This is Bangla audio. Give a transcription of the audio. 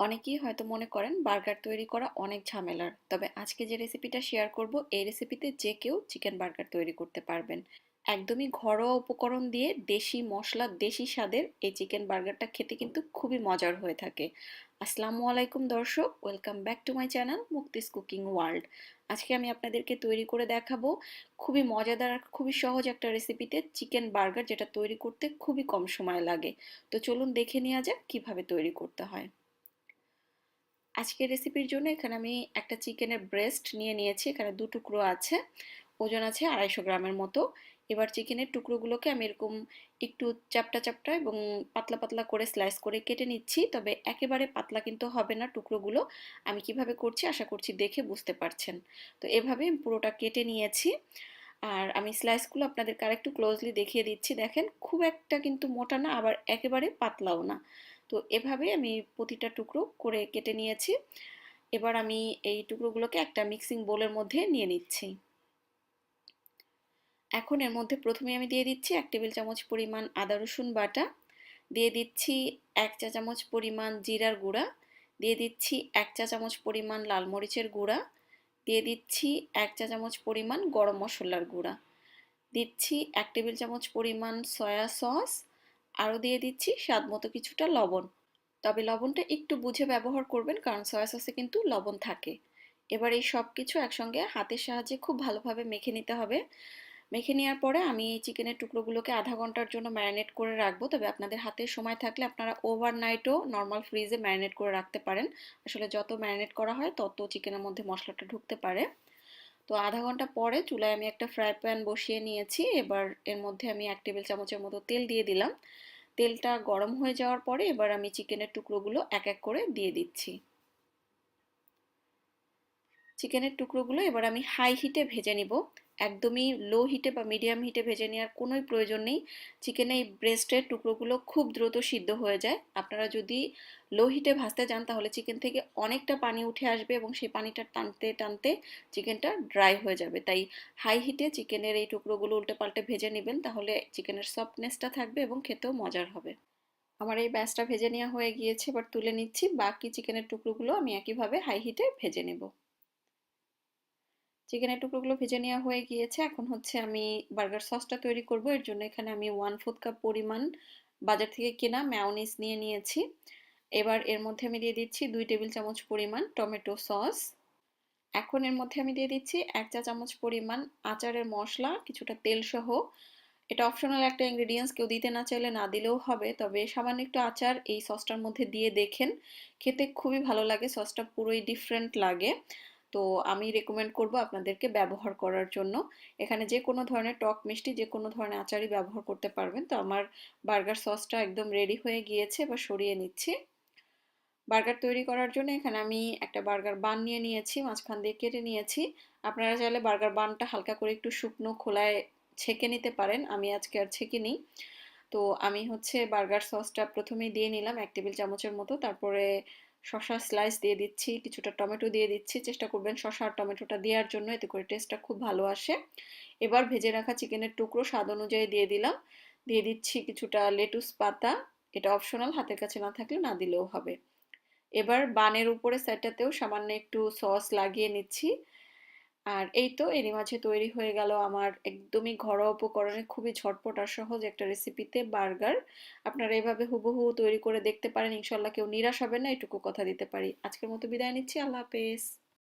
অনেকেই হয়তো মনে করেন বার্গার তৈরি করা অনেক ঝামেলার, তবে আজকে যে রেসিপিটা শেয়ার করব এই রেসিপিতে যে কেউ চিকেন বার্গার তৈরি করতে পারবেন। একদমই ঘরোয়া উপকরণ দিয়ে দেশি মশলা দেশি স্বাদের এই চিকেন বার্গারটা খেতে কিন্তু খুবই মজার হয়ে থাকে। আসসালামু আলাইকুম দর্শক, welcome back to my channel Mukti's cooking world. আজকে আমি আপনাদেরকে তৈরি করে দেখাবো খুবই মজাদার আর খুবই সহজ একটা রেসিপিতে চিকেন বার্গার, যেটা তৈরি করতে খুবই কম সময় লাগে। তো চলুন দেখে নেওয়া যাক কিভাবে তৈরি করতে হয়। আজকের রেসিপির জন্য এখানে আমি একটা চিকেনের ব্রেস্ট নিয়ে নিয়েছি। এখানে দু টুকরো আছে, ওজন আছে 250 গ্রামের মতো। এবার চিকেনের টুকরোগুলোকে আমি এরকম একটু চ্যাপ্টা চ্যাপ্টা এবং পাতলা পাতলা করে স্লাইস করে কেটে নিচ্ছি, তবে একেবারে পাতলা কিন্তু হবে না টুকরোগুলো। আমি কিভাবে করছি আশা করছি দেখে বুঝতে পারছেন। তো এভাবে আমি পুরোটা কেটে নিয়েছি। আর আমি স্লাইসগুলো আপনাদেরকে আরেকটু ক্লোজলি দেখিয়ে দিচ্ছি। দেখেন, খুব একটা কিন্তু মোটা না, আবার একেবারে পাতলাও না। তো এভাবে আমি প্রতিটা টুকরো করে কেটে নিয়েছি। এবার আমি এই টুকরোগুলোকে একটা মিক্সিং বোলের মধ্যে নিয়ে নিচ্ছি। এখন এর মধ্যে প্রথমে আমি দিয়ে দিচ্ছি 1 টেবিল চামচ পরিমাণ আদা রসুন বাটা, দিয়ে দিচ্ছি 1 চা চামচ পরিমাণ জিরার গুঁড়া, দিয়ে দিচ্ছি 1 চা চামচ পরিমাণ লাল মরিচের গুঁড়া, দিয়ে দিচ্ছি 1 চা চামচ পরিমাণ গরম মশলার গুঁড়া, দিচ্ছি 1 টেবিল চামচ পরিমাণ সয়া সস, আরও দিয়ে দিচ্ছি স্বাদ মতো কিছুটা লবণ। তবে লবণটা একটু বুঝে ব্যবহার করবেন, কারণ সয়া সসে কিন্তু লবণ থাকে। এবার এই সব কিছু একসঙ্গে হাতের সাহায্যে খুব ভালোভাবে মেখে নিতে হবে। মেখে নেওয়ার পরে আমি এই চিকেনের টুকরোগুলোকে আধা ঘন্টার জন্য ম্যারিনেট করে রাখবো। তবে আপনাদের হাতে সময় থাকলে আপনারা ওভারনাইটও নর্মাল ফ্রিজে ম্যারিনেট করে রাখতে পারেন। আসলে যত ম্যারিনেট করা হয় তত চিকেনের মধ্যে মশলাটা ঢুকতে পারে। তো আধা ঘন্টা পরে চুলায় আমি একটা ফ্রাই প্যান বসিয়ে নিয়েছি। এবার এর মধ্যে আমি 1 টেবিল চামচের মতো তেল দিয়ে দিলাম। তেলটা গরম হয়ে যাওয়ার পরে এবার আমি চিকেনের টুকরোগুলো এক এক করে দিয়ে দিচ্ছি। চিকেনের টুকরোগুলো এবার আমি হাই হিটে ভেজে নিব। একদমই লো হিটে বা মিডিয়াম হিটে ভেজে নেওয়ার কোনোই প্রয়োজন নেই। চিকেনের এই ব্রেস্টের টুকরোগুলো খুব দ্রুত সিদ্ধ হয়ে যায়। আপনারা যদি লো হিটে ভাজতে যান তাহলে চিকেন থেকে অনেকটা পানি উঠে আসবে এবং সেই পানিটা টানতে টানতে চিকেনটা ড্রাই হয়ে যাবে। তাই হাই হিটে চিকেনের এই টুকরোগুলো উল্টে পাল্টে ভেজে নেবেন, তাহলে চিকেনের সফটনেসটা থাকবে এবং খেতেও মজার হবে। আমার এই ব্যাচটা ভেজে নেওয়া হয়ে গিয়েছে, এবার তুলে নিচ্ছি। বাকি চিকেনের টুকরোগুলো আমি একইভাবে হাই হিটে ভেজে নেব। চিকেনের টুকরোগুলো ভেজে নেওয়া হয়ে গিয়েছে। এখন হচ্ছে আমি বার্গার সসটা তৈরি করব। এর জন্য এখানে আমি 1/4 কাপ পরিমাণ বাজার থেকে কেনা মেয়োনিজ নিয়ে নিয়েছি। এবার এর মধ্যে আমি দিয়ে দিচ্ছি 2 টেবিল চামচ পরিমাণ টমেটো সস। এখন এর মধ্যে আমি দিয়ে দিচ্ছি 1 চা চামচ পরিমাণ আচারের মশলা, কিছুটা তেল সহ। এটা অপশনাল একটা ইনগ্রেডিয়েন্টস, কেউ দিতে না চাইলে না দিলেও হবে, তবে সামান্য একটু আচার এই সসটার মধ্যে দিয়ে দেখেন, খেতে খুবই ভালো লাগে। সসটা পুরোই ডিফারেন্ট লাগে। তো আমি রেকমেন্ড করব আপনাদেরকে ব্যবহার করার জন্য। এখানে যে কোনো ধরনের টক মিষ্টি যে কোনো ধরনের আচারই ব্যবহার করতে পারবেন। তো আমার বার্গার সসটা একদম রেডি হয়ে গিয়েছে, এবার সরিয়ে নিচ্ছি। বার্গার তৈরি করার জন্য এখানে আমি একটা বার্গার বান নিয়ে নিয়েছি, মাঝখান দিয়ে কেটে নিয়েছি। আপনারা চাইলে বার্গার বানটা হালকা করে একটু শুকনো খোলায় ছেঁকে নিতে পারেন, আমি আজকে আর ছেঁকে নিই। তো আমি হচ্ছে বার্গার সসটা প্রথমেই দিয়ে নিলাম 1 টেবিল চামচের মতো, তারপরে শসা স্লাইস দিয়ে দিচ্ছি, কিছুটা টমেটো দিয়ে দিচ্ছি। চেষ্টা করবেন শসা আর টমেটোটা দেওয়ার জন্য, এতে করে টেস্টটা খুব ভালো আসে। এবার ভেজে রাখা চিকেনের টুকরো স্বাদ অনুযায়ী দিয়ে দিলাম। দিয়ে দিচ্ছি কিছুটা লেটুস পাতা, এটা অপশনাল, হাতের কাছে না থাকলে না দিলেও হবে। এবার বানের উপরে সাইডটাতেও সামান্য একটু সস লাগিয়ে নিচ্ছি। আর এই তো এরই মাঝে তৈরি হয়ে গেল আমার একদমই ঘরোয়া উপকরণে খুবই ঝটপট আর সহজ একটা রেসিপিতে বার্গার। আপনারা এভাবে হুবহু তৈরি করে দেখতে পারেন, ইনশাল্লাহ কেউ নিরাশ হবে না, এটুকু কথা দিতে পারি। আজকের মতো বিদায় নিচ্ছি, আল্লাহ হাফেজ।